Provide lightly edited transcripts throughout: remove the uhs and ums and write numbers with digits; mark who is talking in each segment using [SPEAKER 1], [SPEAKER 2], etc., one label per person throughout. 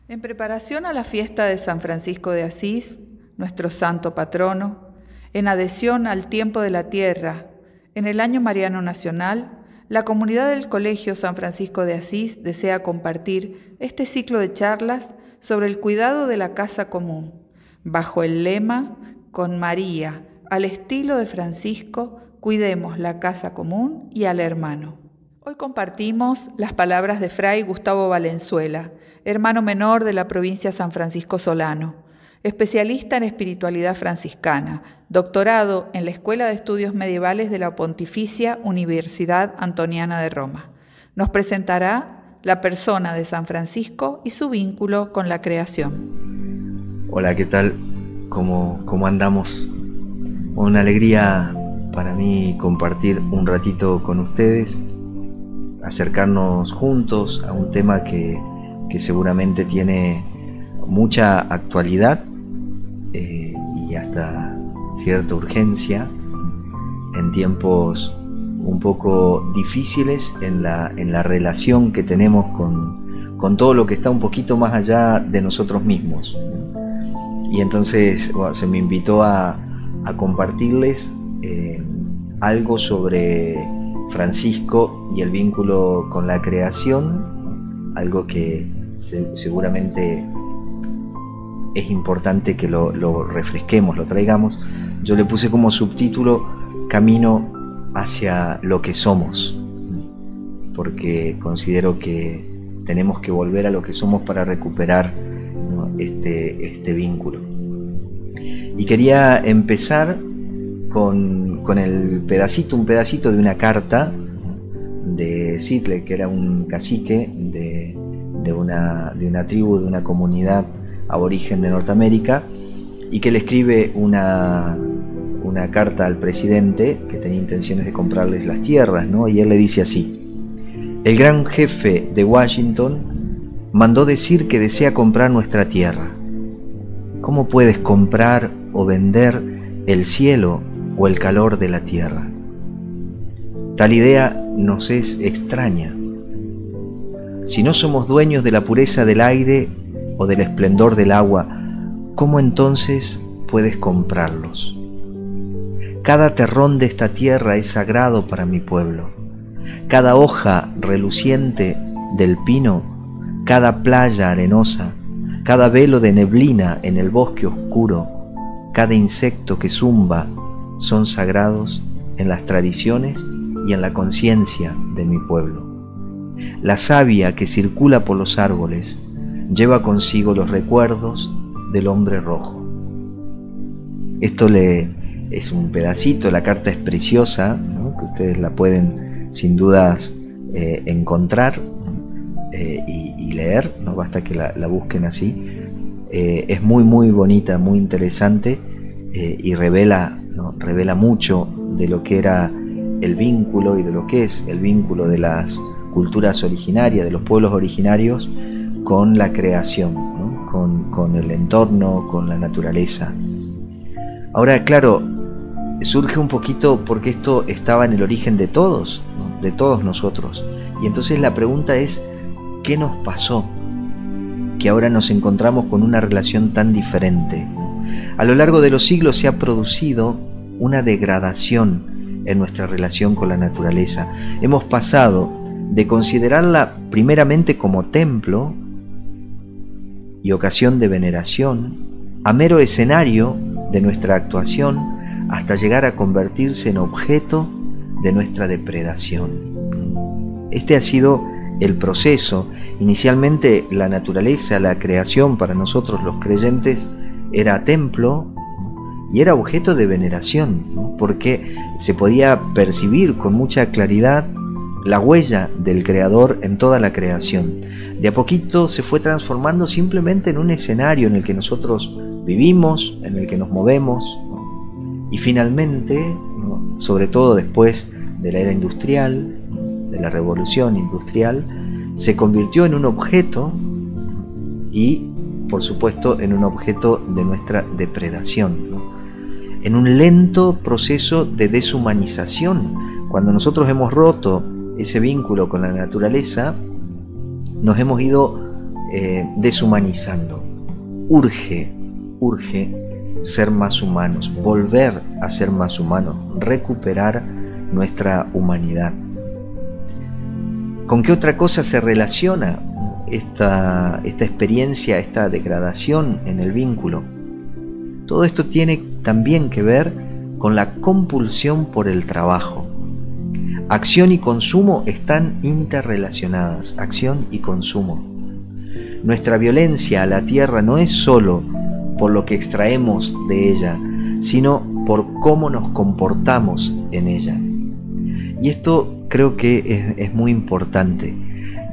[SPEAKER 1] En preparación a la fiesta de San Francisco de Asís, nuestro santo patrono, en adhesión al tiempo de la tierra, en el año mariano nacional, la comunidad del Colegio San Francisco de Asís desea compartir este ciclo de charlas sobre el cuidado de la casa común, bajo el lema "Con María, al estilo de Francisco, cuidemos la casa común y al hermano". Hoy compartimos las palabras de Fray Gustavo Valenzuela, hermano menor de la provincia San Francisco Solano, especialista en espiritualidad franciscana, doctorado en la Escuela de Estudios Medievales de la Pontificia Universidad Antoniana de Roma. Nos presentará la persona de San Francisco y su vínculo con la creación.
[SPEAKER 2] Hola, ¿qué tal? ¿Cómo andamos? Una alegría para mí compartir un ratito con ustedes, acercarnos juntos a un tema que seguramente tiene mucha actualidad y hasta cierta urgencia en tiempos un poco difíciles en la relación que tenemos con todo lo que está un poquito más allá de nosotros mismos. Y entonces se me invitó a compartirles algo sobre Francisco y el vínculo con la creación, algo que seguramente es importante que lo refresquemos, lo traigamos. Yo le puse como subtítulo Camino hacia lo que somos, porque considero que tenemos que volver a lo que somos para recuperar, ¿no?, este vínculo. Y quería empezar con un pedacito de una carta de Sidle, que era un cacique de una tribu, de una comunidad aborigen de Norteamérica, y que le escribe una carta al presidente que tenía intenciones de comprarles las tierras, ¿no? Y él le dice así: el gran jefe de Washington mandó decir que desea comprar nuestra tierra. ¿Cómo puedes comprar o vender el cielo o el calor de la tierra? Tal idea nos es extraña. Si no somos dueños de la pureza del aire o del esplendor del agua, ¿cómo entonces puedes comprarlos? Cada terrón de esta tierra es sagrado para mi pueblo. Cada hoja reluciente del pino, cada playa arenosa, cada velo de neblina en el bosque oscuro, cada insecto que zumba, son sagrados en las tradiciones y en la conciencia de mi pueblo. La savia que circula por los árboles lleva consigo los recuerdos del hombre rojo. Esto es un pedacito, la carta es preciosa, ¿no?, que ustedes la pueden sin dudas encontrar y leer, no basta que la busquen así. Es muy bonita, muy interesante, y revela mucho de lo que era el vínculo y de lo que es el vínculo de las culturas originarias, de los pueblos originarios con la creación, ¿no?, con el entorno, con la naturaleza. Ahora, claro, surge un poquito porque esto estaba en el origen de todos, ¿no?, de todos nosotros. Y entonces la pregunta es, ¿qué nos pasó que ahora nos encontramos con una relación tan diferente? A lo largo de los siglos se ha producido una degradación en nuestra relación con la naturaleza. Hemos pasado de considerarla primeramente como templo y ocasión de veneración, a mero escenario de nuestra actuación, hasta llegar a convertirse en objeto de nuestra depredación. Este ha sido el proceso. Inicialmente la naturaleza, la creación, para nosotros los creyentes era templo y era objeto de veneración, ¿no?, porque se podía percibir con mucha claridad la huella del Creador en toda la creación. De a poquito se fue transformando simplemente en un escenario en el que nosotros vivimos, en el que nos movemos, ¿no? Y finalmente, ¿no?, sobre todo después de la era industrial, de la revolución industrial, se convirtió en un objeto y, por supuesto, en un objeto de nuestra depredación, ¿no?, en un lento proceso de deshumanización. Cuando nosotros hemos roto ese vínculo con la naturaleza, nos hemos ido deshumanizando. Urge ser más humanos, volver a ser más humanos, recuperar nuestra humanidad. ¿Con qué otra cosa se relaciona esta experiencia, esta degradación en el vínculo? Todo esto tiene también que ver con la compulsión por el trabajo. Acción y consumo están interrelacionadas, acción y consumo. Nuestra violencia a la tierra no es solo por lo que extraemos de ella, sino por cómo nos comportamos en ella. Y esto creo que es muy importante.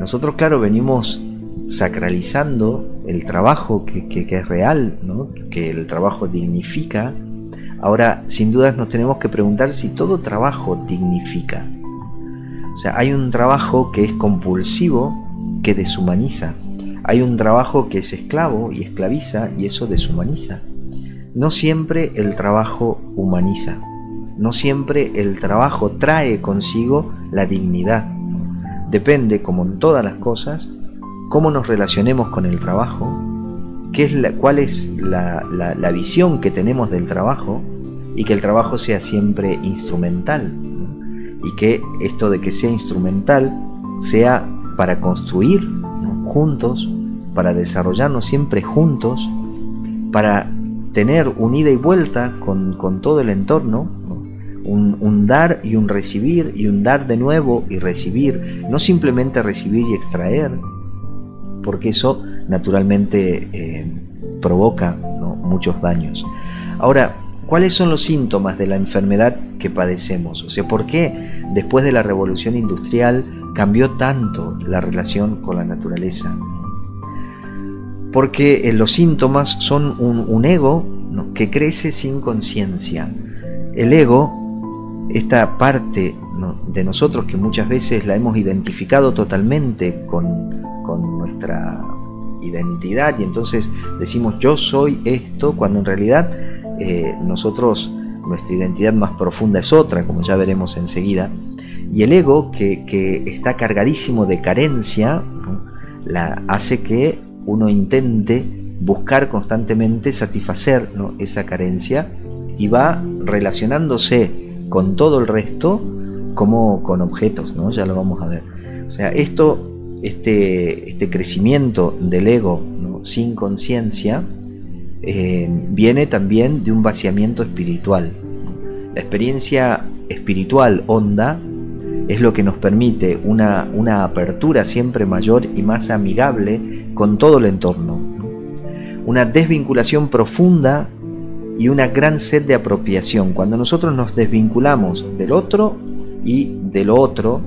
[SPEAKER 2] Nosotros, claro, venimos sacralizando el trabajo que es real, ¿no? Que el trabajo dignifica. Ahora, sin dudas nos tenemos que preguntar si todo trabajo dignifica. O sea, hay un trabajo que es compulsivo, que deshumaniza. Hay un trabajo que es esclavo y esclaviza, y eso deshumaniza. No siempre el trabajo humaniza. No siempre el trabajo trae consigo la dignidad. Depende, como en todas las cosas, cómo nos relacionemos con el trabajo, cuál es la visión que tenemos del trabajo, y que el trabajo sea siempre instrumental, ¿no? Y que esto de que sea instrumental sea para construir, ¿no? Juntos, para desarrollarnos siempre juntos, para tener un ida y vuelta con todo el entorno, ¿no? Un dar y un recibir, y un dar de nuevo y recibir, no simplemente recibir y extraer, porque eso naturalmente provoca, ¿no? muchos daños. Ahora, ¿cuáles son los síntomas de la enfermedad que padecemos? O sea, ¿por qué después de la revolución industrial cambió tanto la relación con la naturaleza? Porque los síntomas son un ego, ¿no? que crece sin conciencia. El ego, esta parte, ¿no? de nosotros que muchas veces la hemos identificado totalmente con nuestra identidad, y entonces decimos yo soy esto, cuando en realidad nosotros, nuestra identidad más profunda es otra, como ya veremos enseguida. Y el ego, que está cargadísimo de carencia, ¿no? hace que uno intente buscar constantemente satisfacer, ¿no? esa carencia, y va relacionándose con todo el resto como con objetos, ¿no? Ya lo vamos a ver. O sea, este crecimiento del ego, ¿no? sin conciencia viene también de un vaciamiento espiritual. La experiencia espiritual honda es lo que nos permite una apertura siempre mayor y más amigable con todo el entorno, ¿no? Una desvinculación profunda y una gran sed de apropiación. Cuando nosotros nos desvinculamos del otro y de lo otro,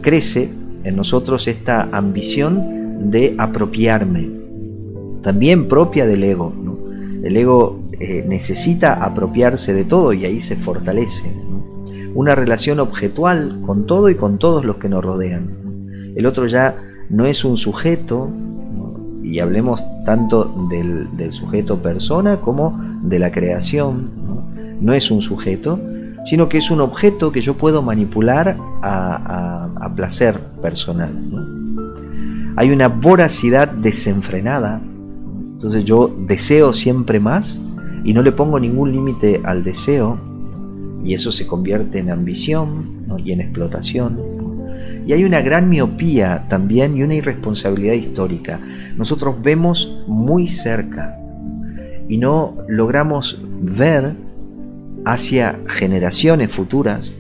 [SPEAKER 2] crece en nosotros esta ambición de apropiarme, también propia del ego, ¿no? El ego necesita apropiarse de todo, y ahí se fortalece, ¿no? Una relación objetual con todo y con todos los que nos rodean. El otro ya no es un sujeto, ¿no? Y hablemos tanto del sujeto persona como de la creación, ¿no? No es un sujeto, sino que es un objeto que yo puedo manipular a placer personal, ¿no? Hay una voracidad desenfrenada. Entonces yo deseo siempre más y no le pongo ningún límite al deseo, y eso se convierte en ambición, ¿no? y en explotación. Y hay una gran miopía también y una irresponsabilidad histórica. Nosotros vemos muy cerca y no logramos ver hacia generaciones futuras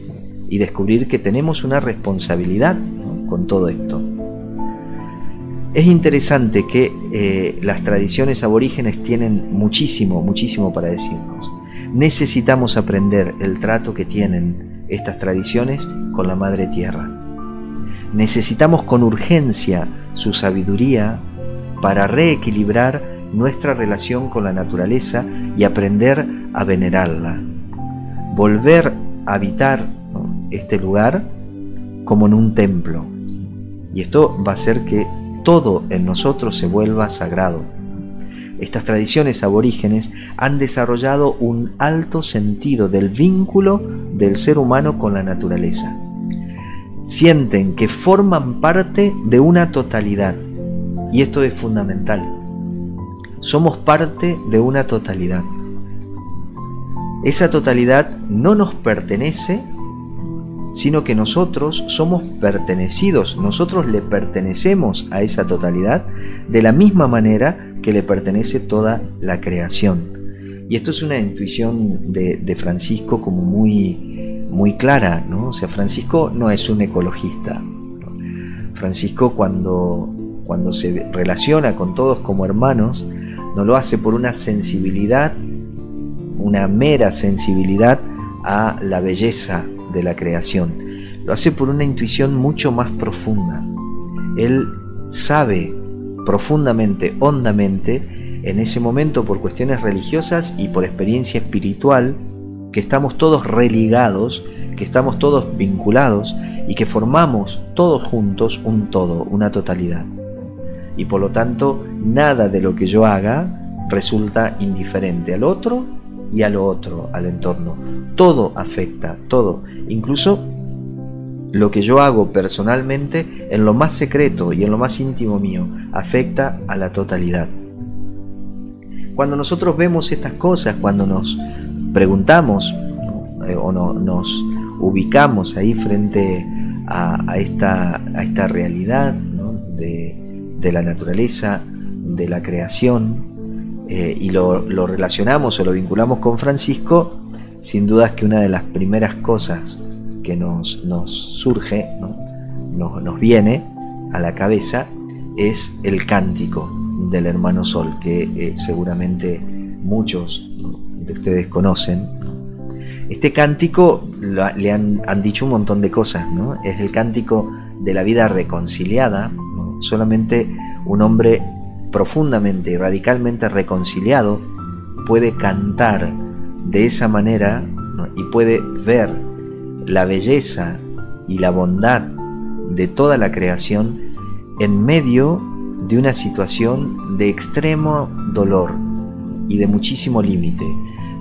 [SPEAKER 2] y descubrir que tenemos una responsabilidad, ¿no? con todo esto. Es interesante que las tradiciones aborígenes tienen muchísimo para decirnos. Necesitamos aprender el trato que tienen estas tradiciones con la Madre Tierra. Necesitamos con urgencia su sabiduría para reequilibrar nuestra relación con la naturaleza y aprender a venerarla. Volver a habitar, ¿no? este lugar como en un templo. Y esto va a hacer que todo en nosotros se vuelva sagrado. Estas tradiciones aborígenes han desarrollado un alto sentido del vínculo del ser humano con la naturaleza. Sienten que forman parte de una totalidad Y esto es fundamental. Somos parte de una totalidad. Esa totalidad no nos pertenece, sino que nosotros somos pertenecidos. Nosotros le pertenecemos a esa totalidad de la misma manera que le pertenece toda la creación. Y esto es una intuición de Francisco como muy clara, ¿no? O sea, Francisco no es un ecologista, ¿no? Francisco cuando se relaciona con todos como hermanos, no lo hace por una sensibilidad, una mera sensibilidad a la belleza de la creación. Lo hace por una intuición mucho más profunda. Él sabe profundamente, hondamente, en ese momento, por cuestiones religiosas y por experiencia espiritual, que estamos todos religados, que estamos todos vinculados y que formamos todos juntos un todo, una totalidad. Y por lo tanto, nada de lo que yo haga resulta indiferente al otro y a lo otro, al entorno. Todo afecta, todo. Incluso lo que yo hago personalmente, en lo más secreto y en lo más íntimo mío, afecta a la totalidad. Cuando nosotros vemos estas cosas, cuando nos preguntamos, ¿no? Nos ubicamos ahí frente a esta realidad, ¿no? de la naturaleza, de la creación, y lo relacionamos o lo vinculamos con Francisco, sin duda es que una de las primeras cosas que nos surge, ¿no? nos viene a la cabeza, es el cántico del hermano Sol, que seguramente muchos, ¿no? de ustedes conocen. Este cántico le han dicho un montón de cosas, ¿no? Es el cántico de la vida reconciliada, ¿no? Solamente un hombre profundamente y radicalmente reconciliado puede cantar de esa manera, ¿no? Y puede ver la belleza y la bondad de toda la creación en medio de una situación de extremo dolor y de muchísimo límite.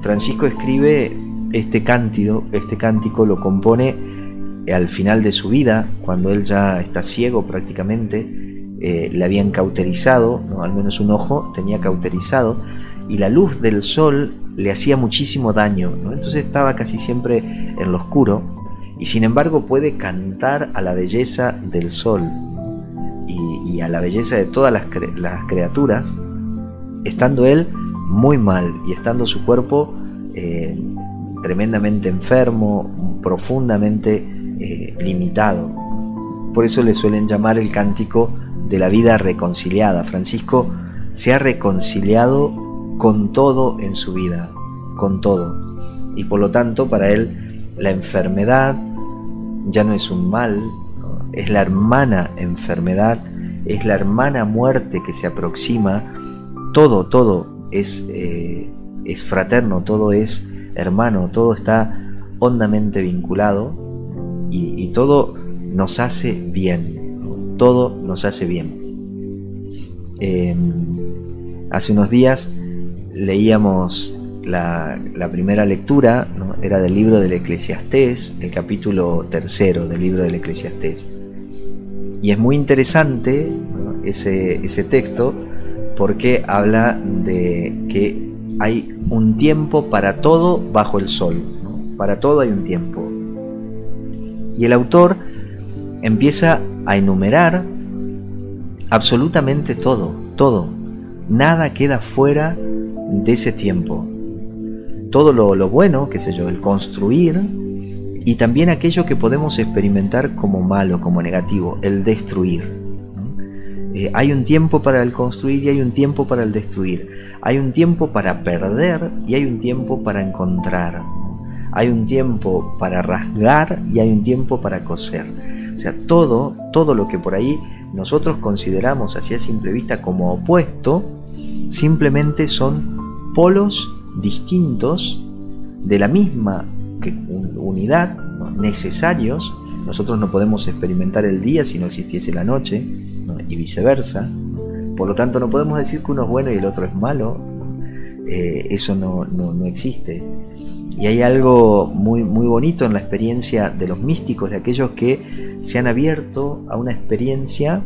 [SPEAKER 2] Francisco escribe este cántico lo compone al final de su vida, cuando él ya está ciego prácticamente. Le habían cauterizado, ¿no? Al menos un ojo tenía cauterizado, y la luz del sol le hacía muchísimo daño, ¿no? Entonces estaba casi siempre en lo oscuro, y sin embargo puede cantar a la belleza del sol y a la belleza de todas las criaturas, estando él muy mal y estando su cuerpo tremendamente enfermo, profundamente limitado. Por eso le suelen llamar el cántico de la vida reconciliada. Francisco se ha reconciliado con todo en su vida, con todo, y por lo tanto para él la enfermedad ya no es un mal, ¿no? Es la hermana enfermedad, es la hermana muerte que se aproxima. Todo es fraterno, todo es hermano, todo está hondamente vinculado, y todo nos hace bien, ¿no? Todo nos hace bien. Hace unos días leíamos la primera lectura, ¿no? Era del libro del Eclesiastés, el capítulo 3 del libro del Eclesiastés. Y es muy interesante, ¿no? ese texto, porque habla de que hay un tiempo para todo bajo el sol, ¿no? Para todo hay un tiempo. Y el autor empieza a enumerar absolutamente todo. Nada queda fuera de ese tiempo. Todo lo bueno, qué sé yo, el construir, y también aquello que podemos experimentar como malo, como negativo, el destruir, ¿no? Hay un tiempo para el construir y hay un tiempo para el destruir. Hay un tiempo para perder y hay un tiempo para encontrar. Hay un tiempo para rasgar y hay un tiempo para coser. O sea, todo lo que por ahí nosotros consideramos así a simple vista como opuesto, simplemente son polos distintos de la misma unidad, ¿no? Necesarios. Nosotros no podemos experimentar el día si no existiese la noche, ¿no? Y viceversa. Por lo tanto, no podemos decir que uno es bueno y el otro es malo. Eso no existe. Y hay algo muy bonito en la experiencia de los místicos, de aquellos que se han abierto a una experiencia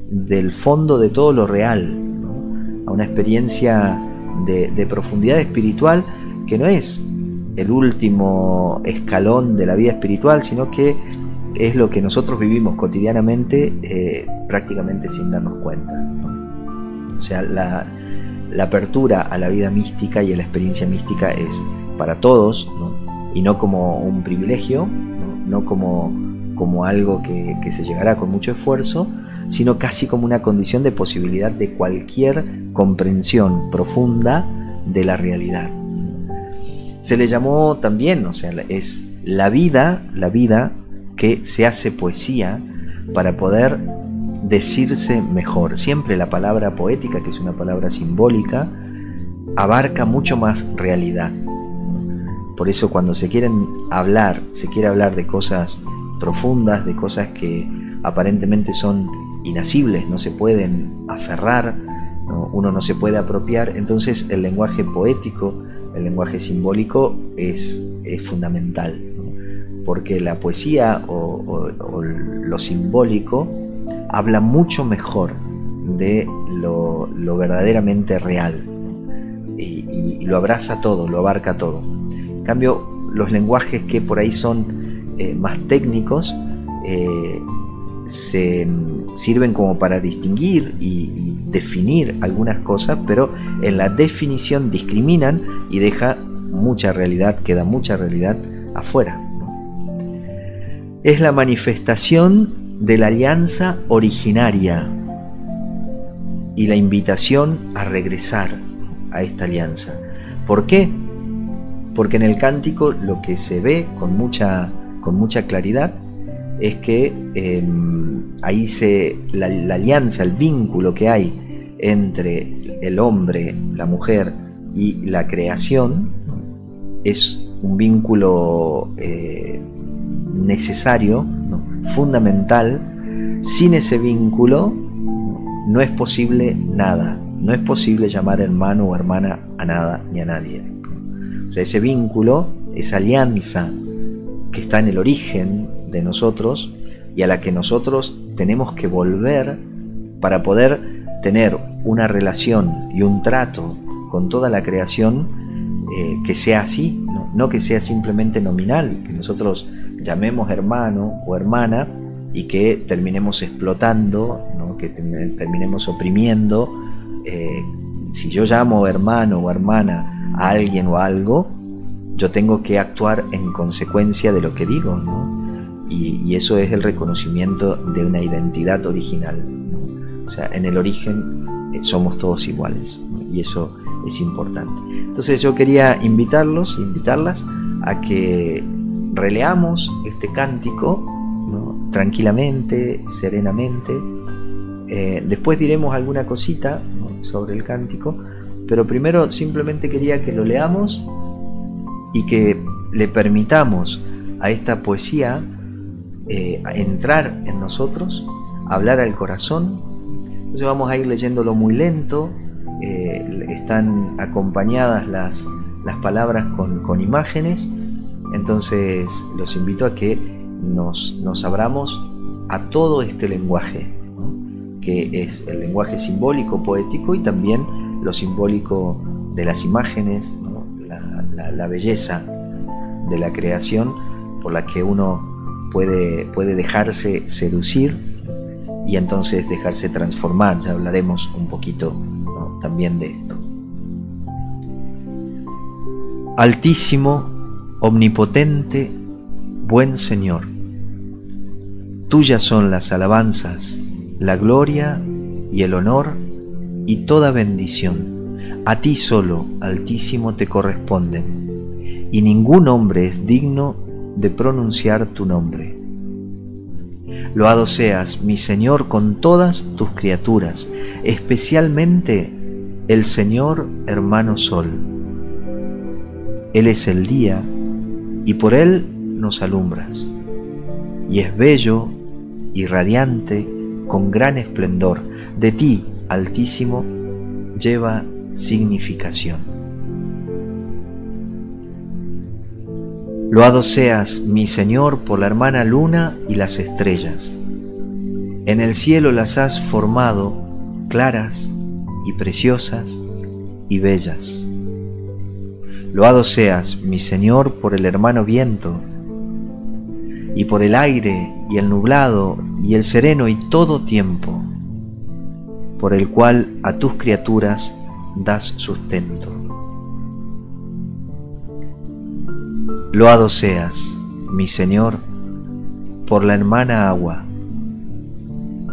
[SPEAKER 2] del fondo de todo lo real, ¿no? A una experiencia de profundidad espiritual que no es el último escalón de la vida espiritual, sino que es lo que nosotros vivimos cotidianamente, prácticamente sin darnos cuenta, ¿no? O sea, la apertura a la vida mística y a la experiencia mística es para todos, ¿no? Y no como un privilegio, no como algo que se llegará con mucho esfuerzo, sino casi como una condición de posibilidad de cualquier comprensión profunda de la realidad. Se le llamó también, o sea, es la vida que se hace poesía para poder decirse mejor. Siempre la palabra poética, que es una palabra simbólica, abarca mucho más realidad. Por eso cuando se quiere hablar de cosas profundas, de cosas que aparentemente son inasibles, no se pueden aferrar, ¿no? Uno no se puede apropiar, entonces el lenguaje poético, el lenguaje simbólico es fundamental, ¿no? Porque la poesía o lo simbólico habla mucho mejor de lo verdaderamente real, ¿no? Y lo abraza todo, lo abarca todo. En cambio, los lenguajes que por ahí son más técnicos se sirven como para distinguir y definir algunas cosas, pero en la definición discriminan y queda mucha realidad afuera. Es la manifestación de la alianza originaria y la invitación a regresar a esta alianza. ¿Por qué? Porque en el cántico lo que se ve con mucha claridad es que ahí la alianza, el vínculo que hay entre el hombre, la mujer y la creación es un vínculo necesario, ¿no? Fundamental. Sin ese vínculo no es posible nada, no es posible llamar hermano o hermana a nada ni a nadie. O sea, ese vínculo, esa alianza que está en el origen de nosotros y a la que nosotros tenemos que volver para poder tener una relación y un trato con toda la creación que sea así, no que sea simplemente nominal, que nosotros llamemos hermano o hermana y que terminemos explotando, ¿no? Que terminemos oprimiendo. Si yo llamo hermano o hermana a alguien o a algo, yo tengo que actuar en consecuencia de lo que digo, ¿no? Y eso es el reconocimiento de una identidad original, ¿no? O sea, en el origen somos todos iguales, ¿no? Y eso es importante. Entonces yo quería invitarlas a que releamos este cántico, ¿no? Tranquilamente, serenamente. Después diremos alguna cosita, ¿no? Sobre el cántico, pero primero simplemente quería que lo leamos y que le permitamos a esta poesía entrar en nosotros, hablar al corazón. Entonces vamos a ir leyéndolo muy lento. Están acompañadas las palabras con imágenes. Entonces los invito a que nos abramos a todo este lenguaje, ¿no? Que es el lenguaje simbólico, poético, y también lo simbólico de las imágenes, ¿no? La belleza de la creación por la que uno puede dejarse seducir y entonces dejarse transformar. Ya hablaremos un poquito, ¿no? También de esto. Altísimo, omnipotente, buen Señor, tuyas son las alabanzas, la gloria y el honor y toda bendición. A ti solo, Altísimo, te corresponden, y ningún hombre es digno de pronunciar tu nombre. Loado seas, mi Señor, con todas tus criaturas, especialmente el Señor hermano Sol. Él es el día, y por él nos alumbras, y es bello y radiante con gran esplendor. De ti, Altísimo, lleva significación. Loado seas, mi Señor, por la hermana luna y las estrellas, En el cielo las has formado, claras y preciosas y bellas. Loado seas, mi Señor, por el hermano viento, y por el aire y el nublado y el sereno y todo tiempo, por el cual a tus criaturas das sustento. Loado seas, mi Señor, por la hermana agua,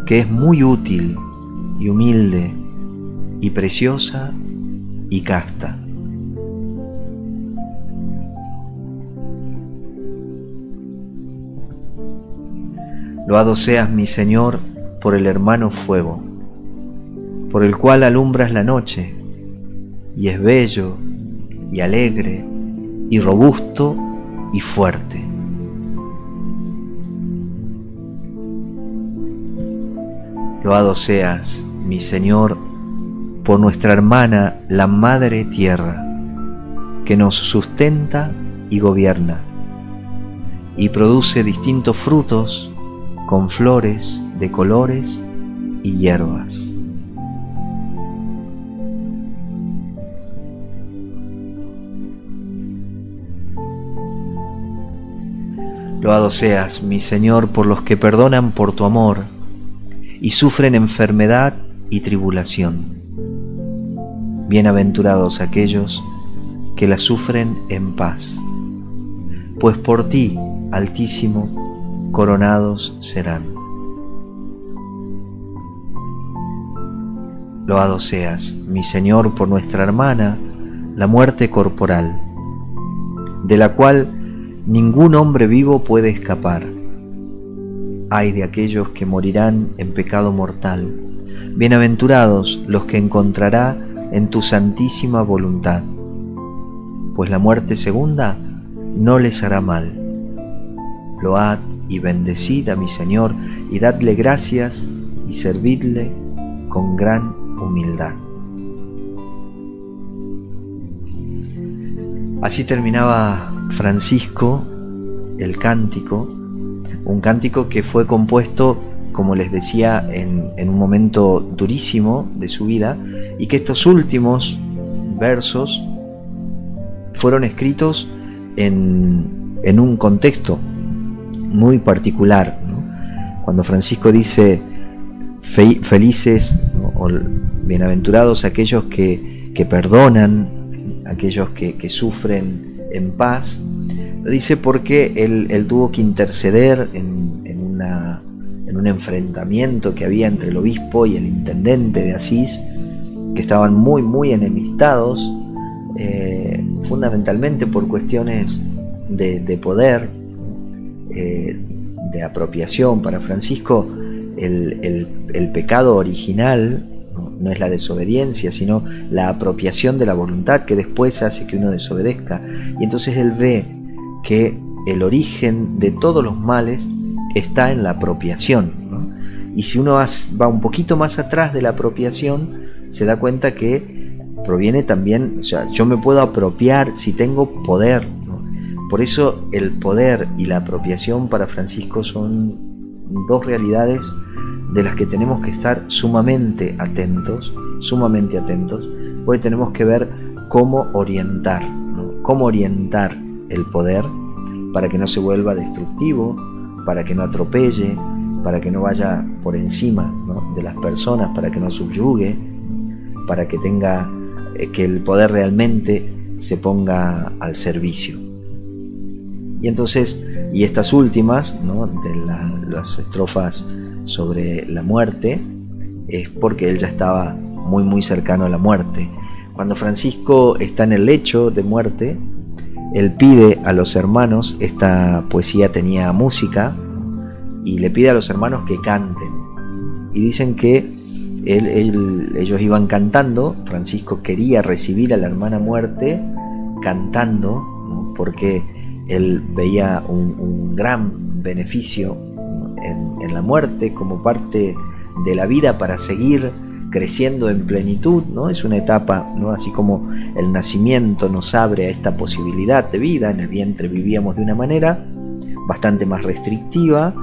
[SPEAKER 2] que es muy útil y humilde y preciosa y casta. Loado seas, mi Señor, por el hermano fuego, por el cual alumbras la noche, y es bello y alegre y robusto y fuerte. Loado seas, mi Señor, por nuestra hermana, la Madre Tierra, que nos sustenta y gobierna, y produce distintos frutos con flores de colores y hierbas. Loado seas, mi Señor, por los que perdonan por tu amor y sufren enfermedad y tribulación. Bienaventurados aquellos que la sufren en paz, pues por ti, Altísimo, coronados serán. Loado seas, mi Señor, por nuestra hermana, la muerte corporal, de la cual ningún hombre vivo puede escapar. Ay de aquellos que morirán en pecado mortal. Bienaventurados los que encontrará en tu santísima voluntad, pues la muerte segunda no les hará mal. Load y bendecid a mi Señor, y dadle gracias y servidle con gran humildad. Así terminaba Francisco el cántico, un cántico que fue compuesto, como les decía, en un momento durísimo de su vida, y que estos últimos versos fueron escritos en un contexto muy particular, ¿no? Cuando Francisco dice felices, ¿no? O bienaventurados aquellos que perdonan, aquellos que sufren en paz, lo dice porque él tuvo que interceder en un enfrentamiento que había entre el obispo y el intendente de Asís, que estaban muy enemistados, fundamentalmente por cuestiones de poder, de apropiación. Para Francisco el pecado original no es la desobediencia, sino la apropiación de la voluntad, que después hace que uno desobedezca. Y entonces él ve que el origen de todos los males está en la apropiación, ¿no? Y si uno va un poquito más atrás de la apropiación, se da cuenta que proviene también, o sea, yo me puedo apropiar si tengo poder, ¿no? Por eso el poder y la apropiación para Francisco son dos realidades de las que tenemos que estar sumamente atentos, porque tenemos que ver cómo orientar, ¿no? Cómo orientar el poder para que no se vuelva destructivo, para que no atropelle, para que no vaya por encima, ¿no? de las personas, para que no subyugue, para que tenga que el poder realmente se ponga al servicio. Y entonces, y estas últimas, ¿no? de las estrofas sobre la muerte, es porque él ya estaba muy cercano a la muerte. Cuando Francisco está en el lecho de muerte, él pide a los hermanos, esta poesía tenía música, y le pide a los hermanos que canten. Y dicen que ellos iban cantando. Francisco quería recibir a la hermana muerte cantando, ¿no? Porque él veía un gran beneficio en la muerte como parte de la vida para seguir creciendo en plenitud, ¿no? Es una etapa, ¿no? Así como el nacimiento nos abre a esta posibilidad de vida. En el vientre vivíamos de una manera bastante más restrictiva,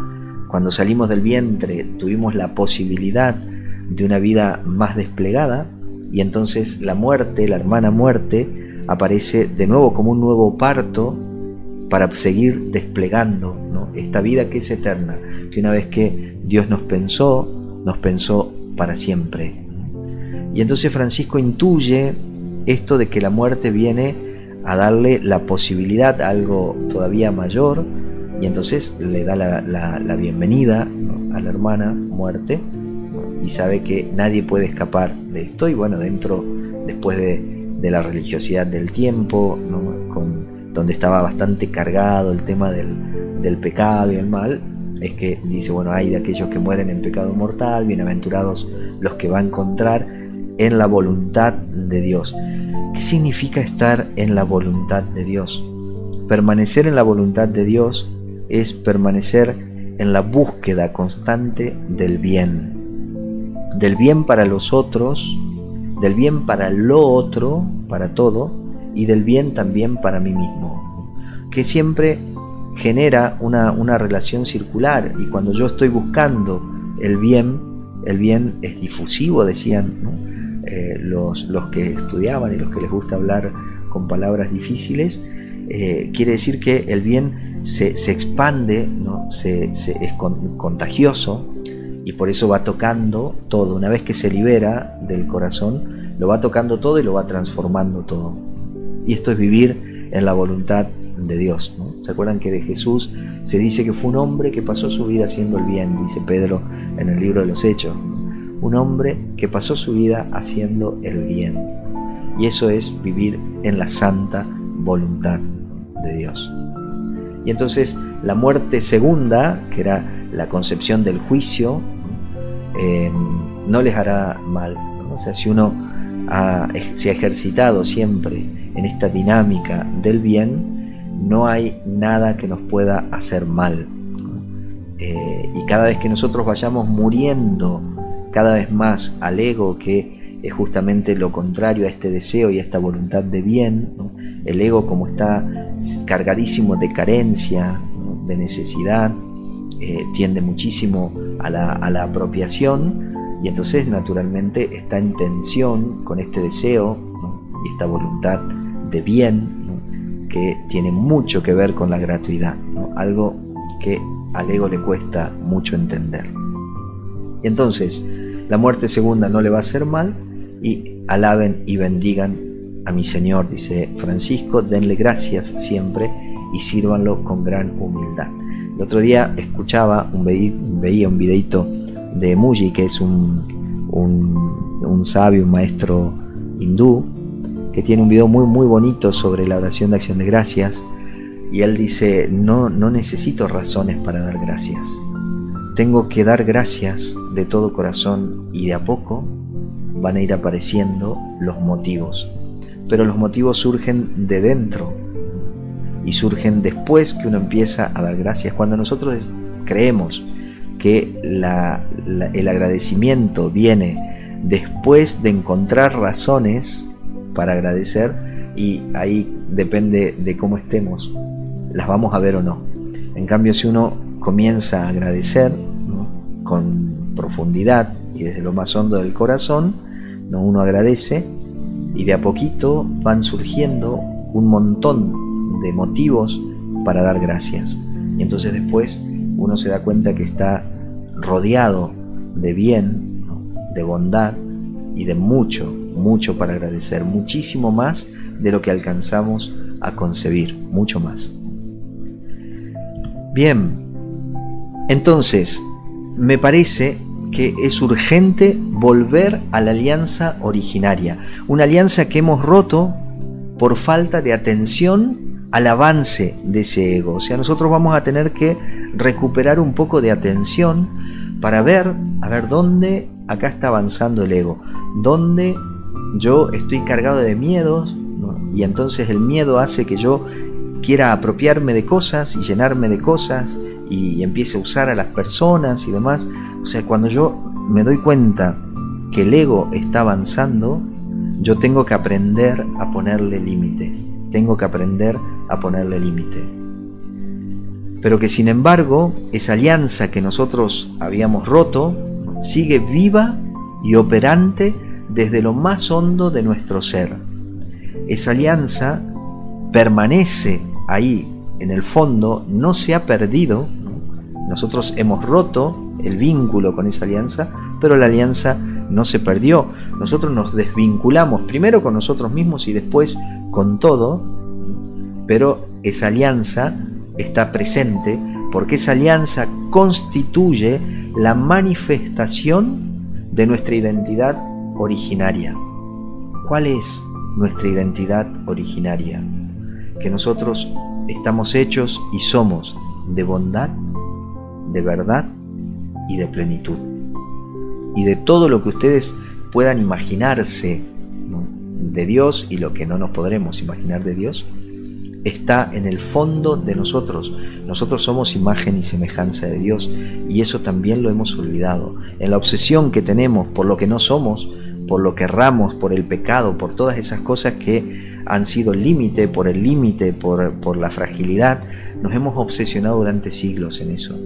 [SPEAKER 2] cuando salimos del vientre tuvimos la posibilidad de una vida más desplegada, y entonces la muerte, la hermana muerte, aparece de nuevo como un nuevo parto para seguir desplegando, ¿no?, esta vida que es eterna, que una vez que Dios nos pensó para siempre. Y entonces Francisco intuye esto de que la muerte viene a darle la posibilidad a algo todavía mayor, y entonces le da la bienvenida, ¿no?, a la hermana muerte, ¿no?, y sabe que nadie puede escapar de esto. Y bueno, después de la religiosidad del tiempo, ¿no?, donde estaba bastante cargado el tema del pecado y el mal, es que dice, bueno, hay de aquellos que mueren en pecado mortal, bienaventurados los que va a encontrar en la voluntad de Dios. ¿Qué significa estar en la voluntad de Dios? Permanecer en la voluntad de Dios es permanecer en la búsqueda constante del bien para los otros, del bien para lo otro, para todo, y del bien también para mí mismo, que siempre genera una relación circular. Y cuando yo estoy buscando el bien es difusivo, decían, ¿no?, los que estudiaban y los que les gusta hablar con palabras difíciles. Quiere decir que el bien se expande, ¿no?, es contagioso, y por eso va tocando todo. Una vez que se libera del corazón, lo va tocando todo y lo va transformando todo. Y esto es vivir en la voluntad de Dios, ¿no? ¿Se acuerdan que de Jesús se dice que fue un hombre que pasó su vida haciendo el bien? Dice Pedro en el libro de los Hechos. Un hombre que pasó su vida haciendo el bien. Y eso es vivir en la santa voluntad de Dios. Y entonces la muerte segunda, que era la concepción del juicio, no les hará mal, ¿no? O sea, si uno se ha ejercitado siempre en esta dinámica del bien, no hay nada que nos pueda hacer mal, ¿no? Y cada vez que nosotros vayamos muriendo cada vez más al ego, que es justamente lo contrario a este deseo y a esta voluntad de bien, ¿no? El ego, como está cargadísimo de carencia, ¿no?, de necesidad, tiende muchísimo a la apropiación, y entonces naturalmente está en tensión con este deseo, ¿no?, y esta voluntad de bien, ¿no?, que tiene mucho que ver con la gratuidad, ¿no?, algo que al ego le cuesta mucho entender. Y entonces la muerte segunda no le va a hacer mal, y alaben y bendigan a mi Señor, dice Francisco, denle gracias siempre y sírvanlo con gran humildad. El otro día escuchaba, veía un videito de Muji, que es un sabio, un maestro hindú, que tiene un video muy muy bonito sobre la oración de acción de gracias, y él dice, no necesito razones para dar gracias, tengo que dar gracias de todo corazón, y de a poco van a ir apareciendo los motivos, pero los motivos surgen de dentro y surgen después que uno empieza a dar gracias. Cuando nosotros creemos que el agradecimiento viene después de encontrar razones para agradecer, y ahí depende de cómo estemos, las vamos a ver o no. En cambio, si uno comienza a agradecer, ¿no?, con profundidad y desde lo más hondo del corazón, ¿no?, uno agradece, y de a poquito van surgiendo un montón de motivos para dar gracias. Y entonces después uno se da cuenta que está rodeado de bien, ¿no?, de bondad y de mucho para agradecer, muchísimo más de lo que alcanzamos a concebir, mucho más. Bien, entonces me parece que es urgente volver a la alianza originaria, una alianza que hemos roto por falta de atención al avance de ese ego. O sea, nosotros vamos a tener que recuperar un poco de atención para ver, a ver dónde acá está avanzando el ego, dónde yo estoy cargado de miedos, ¿no?, y entonces el miedo hace que yo quiera apropiarme de cosas y llenarme de cosas y empiece a usar a las personas y demás. O sea, cuando yo me doy cuenta que el ego está avanzando, yo tengo que aprender a ponerle límites. Tengo que aprender a ponerle límite. pero que sin embargo esa alianza que nosotros habíamos roto sigue viva y operante desde lo más hondo de nuestro ser. Esa alianza permanece ahí en el fondo, no se ha perdido. Nosotros hemos roto el vínculo con esa alianza, pero la alianza no se perdió. Nosotros nos desvinculamos primero con nosotros mismos y después con todo, pero esa alianza está presente porque esa alianza constituye la manifestación de nuestra identidad originaria. ¿Cuál es nuestra identidad originaria? Que nosotros estamos hechos y somos de bondad, de verdad y de plenitud. Y de todo lo que ustedes puedan imaginarse, ¿no?, de Dios, y lo que no nos podremos imaginar de Dios, está en el fondo de nosotros. Nosotros somos imagen y semejanza de Dios, y eso también lo hemos olvidado. En la obsesión que tenemos por lo que no somos, por lo que erramos, por el pecado, por todas esas cosas que han sido límite, por la fragilidad, nos hemos obsesionado durante siglos en eso.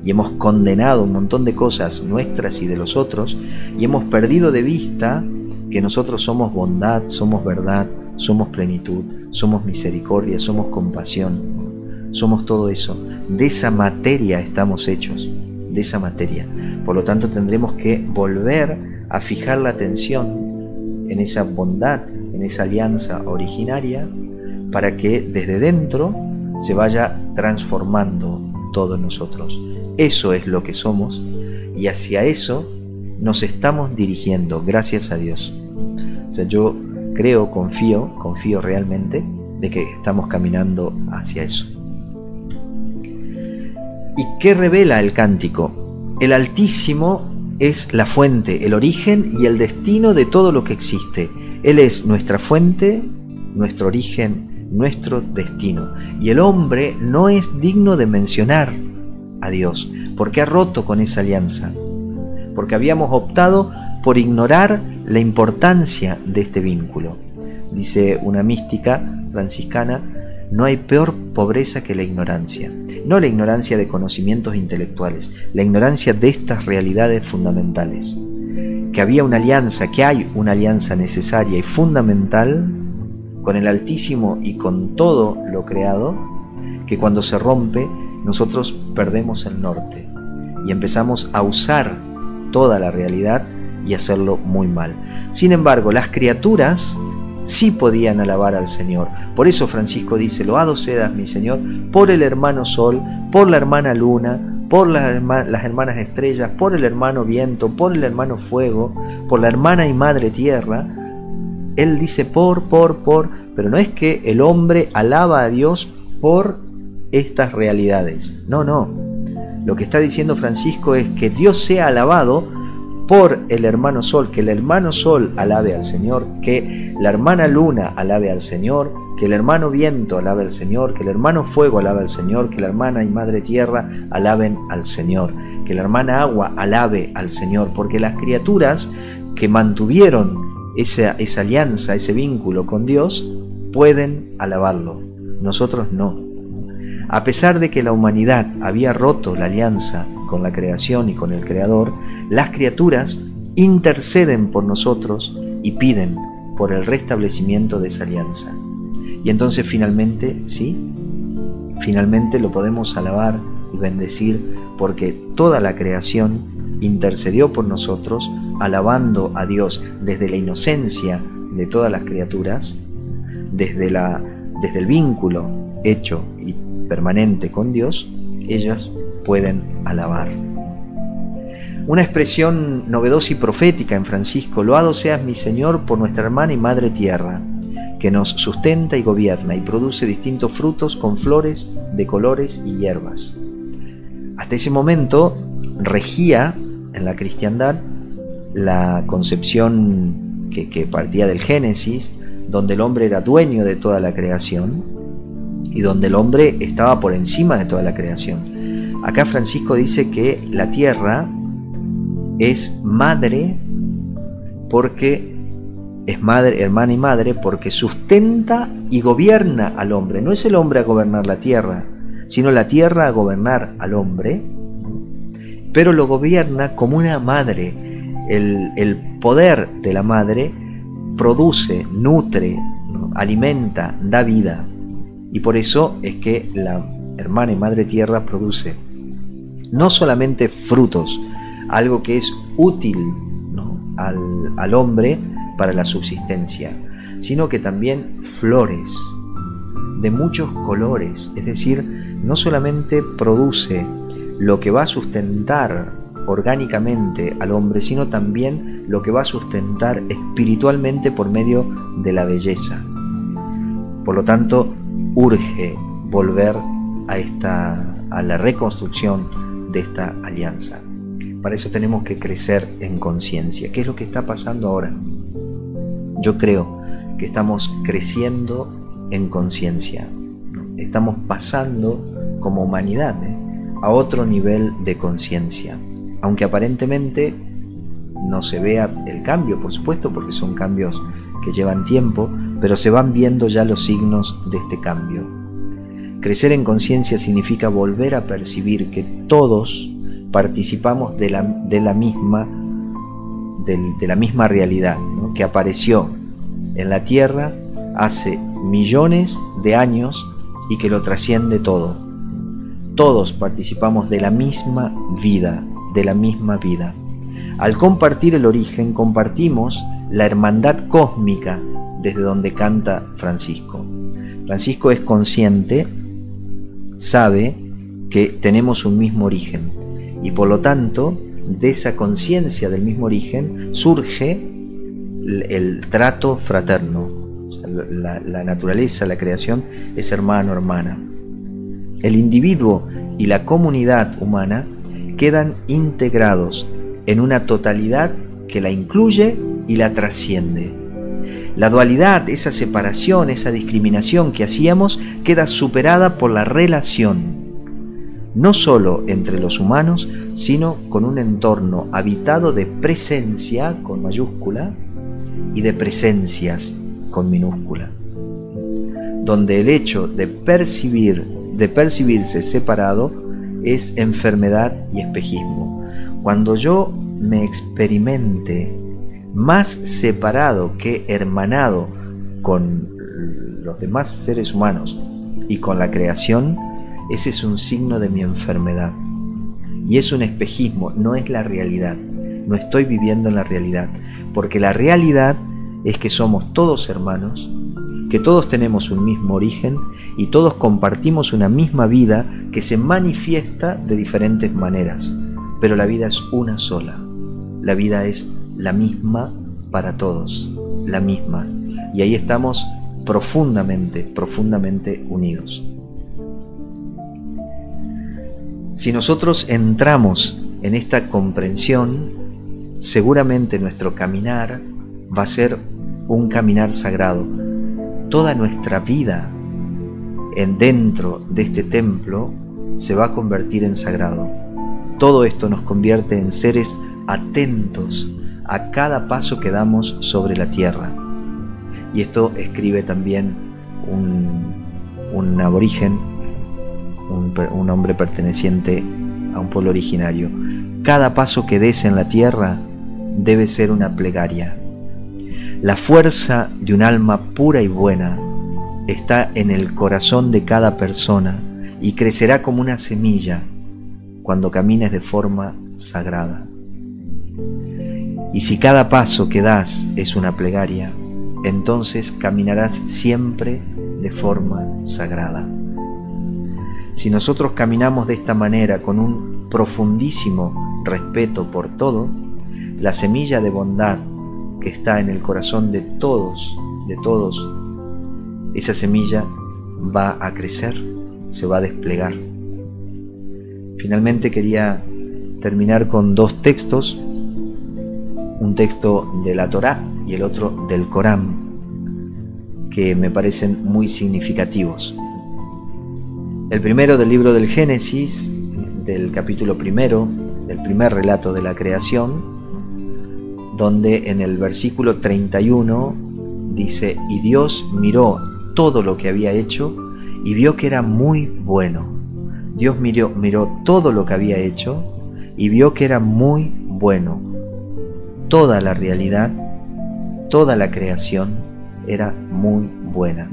[SPEAKER 2] Y hemos condenado un montón de cosas nuestras y de los otros, y hemos perdido de vista que nosotros somos bondad, somos verdad, somos plenitud, somos misericordia, somos compasión, somos todo eso. De esa materia estamos hechos, de esa materia. Por lo tanto, tendremos que volver a fijar la atención en esa bondad, en esa alianza originaria, para que desde dentro se vaya transformando todo en nosotros. Eso es lo que somos, y hacia eso nos estamos dirigiendo, gracias a Dios. O sea, yo creo, confío realmente de que estamos caminando hacia eso. ¿Y qué revela el cántico? El Altísimo es la fuente, el origen y el destino de todo lo que existe. Él es nuestra fuente, nuestro origen, nuestro destino. Y el hombre no es digno de mencionar a Dios, porque ha roto con esa alianza, porque habíamos optado por ignorar la importancia de este vínculo. Dice una mística franciscana: no hay peor pobreza que la ignorancia. No la ignorancia de conocimientos intelectuales, la ignorancia de estas realidades fundamentales. Que había una alianza, que hay una alianza necesaria y fundamental con el Altísimo y con todo lo creado, que cuando se rompe, nosotros perdemos el norte y empezamos a usar toda la realidad y hacerlo muy mal. Sin embargo, las criaturas sí podían alabar al Señor. Por eso Francisco dice: loado seas, mi Señor, por el hermano sol, por la hermana luna, por las hermanas estrellas, por el hermano viento, por el hermano fuego, por la hermana y madre tierra. Él dice pero no es que el hombre alaba a Dios por estas realidades. No. Lo que está diciendo Francisco es que Dios sea alabado por el hermano sol, que el hermano sol alabe al Señor, que la hermana luna alabe al Señor, que el hermano viento alabe al Señor, que el hermano fuego alabe al Señor, que la hermana y madre tierra alaben al Señor, que la hermana agua alabe al Señor, porque las criaturas que mantuvieron esa alianza, ese vínculo con Dios, pueden alabarlo. Nosotros no. A pesar de que la humanidad había roto la alianza con la creación y con el Creador, las criaturas interceden por nosotros y piden por el restablecimiento de esa alianza. Y entonces finalmente lo podemos alabar y bendecir, porque toda la creación intercedió por nosotros, alabando a Dios desde la inocencia de todas las criaturas, desde el vínculo hecho y permanente con Dios. Ellas pueden alabar. Una expresión novedosa y profética en Francisco: loado seas, mi Señor, por nuestra hermana y madre tierra, que nos sustenta y gobierna y produce distintos frutos con flores de colores y hierbas. Hasta ese momento regía en la cristiandad la concepción que partía del Génesis, donde el hombre era dueño de toda la creación y donde el hombre estaba por encima de toda la creación. Acá Francisco dice que la tierra es madre, porque es madre, hermana y madre, porque sustenta y gobierna al hombre. No es el hombre a gobernar la tierra, sino la tierra a gobernar al hombre, pero lo gobierna como una madre. El poder de la madre produce, nutre, ¿no?, alimenta, da vida. Y por eso es que la hermana y madre tierra produce no solamente frutos, algo que es útil, ¿no?, al hombre para la subsistencia, sino que también flores de muchos colores. Es decir, no solamente produce lo que va a sustentar orgánicamente al hombre, sino también lo que va a sustentar espiritualmente por medio de la belleza. Por lo tanto, urge volver a la reconstrucción de esta alianza. Para eso tenemos que crecer en conciencia. ¿Qué es lo que está pasando ahora? Yo creo que estamos creciendo en conciencia. Estamos pasando como humanidad a otro nivel de conciencia. Aunque aparentemente no se vea el cambio, por supuesto, porque son cambios que llevan tiempo, pero se van viendo ya los signos de este cambio. Crecer en conciencia significa volver a percibir que todos participamos de la misma realidad, ¿no?, que apareció en la Tierra hace millones de años y que lo trasciende todo. Todos participamos de la misma vida, Al compartir el origen, compartimos la hermandad cósmica desde donde canta Francisco. Francisco es consciente, sabe que tenemos un mismo origen y por lo tanto de esa conciencia del mismo origen surge el trato fraterno. O sea, la naturaleza, la creación es hermano, hermana. El individuo y la comunidad humana quedan integrados en una totalidad que la incluye y la trasciende. La dualidad, esa separación, esa discriminación que hacíamos, queda superada por la relación, no solo entre los humanos, sino con un entorno habitado de presencia con mayúscula y de presencias con minúscula, donde el hecho de percibirse separado es enfermedad y espejismo. Cuando yo me experimente más separado que hermanado con los demás seres humanos y con la creación, ese es un signo de mi enfermedad y es un espejismo, no es la realidad. No estoy viviendo en la realidad, porque la realidad es que somos todos hermanos, que todos tenemos un mismo origen y todos compartimos una misma vida que se manifiesta de diferentes maneras, pero la vida es una sola. La vida es la misma para todos, la misma, y ahí estamos profundamente unidos. Si nosotros entramos en esta comprensión, seguramente nuestro caminar va a ser un caminar sagrado. Toda nuestra vida dentro de este templo se va a convertir en sagrado. Todo esto nos convierte en seres atentos a cada paso que damos sobre la tierra. Y esto escribe también un aborigen, un hombre perteneciente a un pueblo originario. Cada paso que des en la tierra debe ser una plegaria. La fuerza de un alma pura y buena está en el corazón de cada persona y crecerá como una semilla cuando camines de forma sagrada. Y si cada paso que das es una plegaria, entonces caminarás siempre de forma sagrada. Si nosotros caminamos de esta manera con un profundísimo respeto por todo, la semilla de bondad que está en el corazón de todos, esa semilla va a crecer, se va a desplegar. Finalmente quería terminar con dos textos, un texto de la Torá y el otro del Corán, que me parecen muy significativos. El primero del libro del Génesis, del capítulo primero, del primer relato de la creación, donde en el versículo 31 dice: y Dios miró todo lo que había hecho y vio que era muy bueno. Dios miró todo lo que había hecho y vio que era muy bueno. Toda la realidad, toda la creación era muy buena.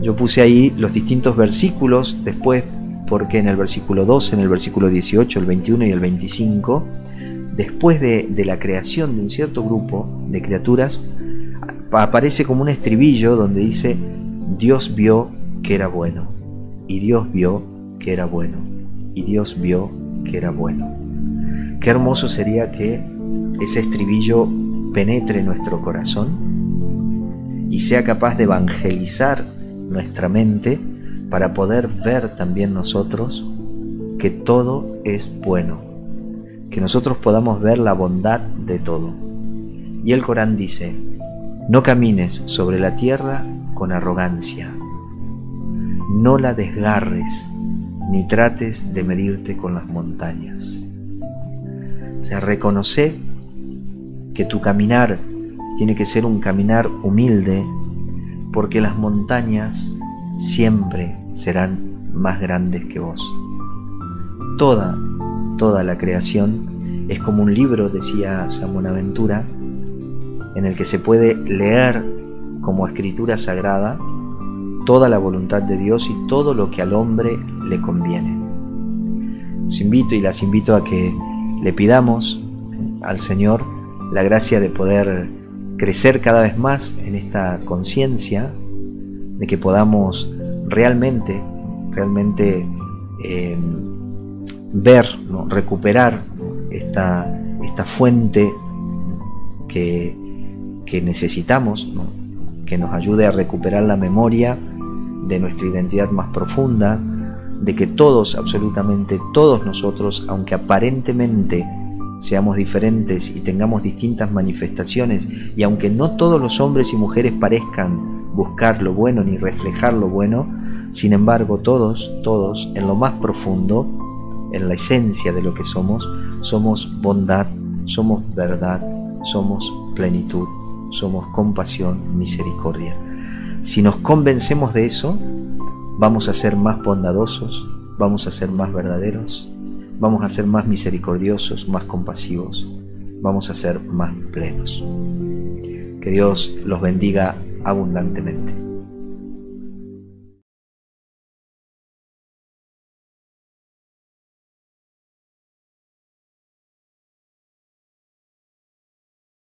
[SPEAKER 2] Yo puse ahí los distintos versículos después, porque en el versículo 12, en el versículo 18, el 21 y el 25, después de la creación de un cierto grupo de criaturas, aparece como un estribillo donde dice: Dios vio que era bueno, y Dios vio que era bueno, y Dios vio que era bueno. Qué hermoso sería que ese estribillo penetre nuestro corazón y sea capaz de evangelizar nuestra mente para poder ver también nosotros que todo es bueno, que nosotros podamos ver la bondad de todo. Y el Corán dice: no camines sobre la tierra con arrogancia, no la desgarres, ni trates de medirte con las montañas. O sea, reconoce que tu caminar tiene que ser un caminar humilde, porque las montañas siempre serán más grandes que vos. Toda la creación es como un libro, decía San Buenaventura, en el que se puede leer como escritura sagrada toda la voluntad de Dios y todo lo que al hombre le conviene. Los invito y las invito a que le pidamos al Señor la gracia de poder crecer cada vez más en esta conciencia, de que podamos realmente ver, ¿no?, recuperar esta fuente que necesitamos, ¿no?, que nos ayude a recuperar la memoria de nuestra identidad más profunda, de que todos, absolutamente todos nosotros, aunque aparentemente seamos diferentes y tengamos distintas manifestaciones, y aunque no todos los hombres y mujeres parezcan buscar lo bueno ni reflejar lo bueno, sin embargo todos, en lo más profundo, en la esencia de lo que somos bondad, somos verdad, somos plenitud, somos compasión, misericordia. Si nos convencemos de eso, vamos a ser más bondadosos, vamos a ser más verdaderos, vamos a ser más misericordiosos, más compasivos, vamos a ser más plenos. Que Dios los bendiga abundantemente.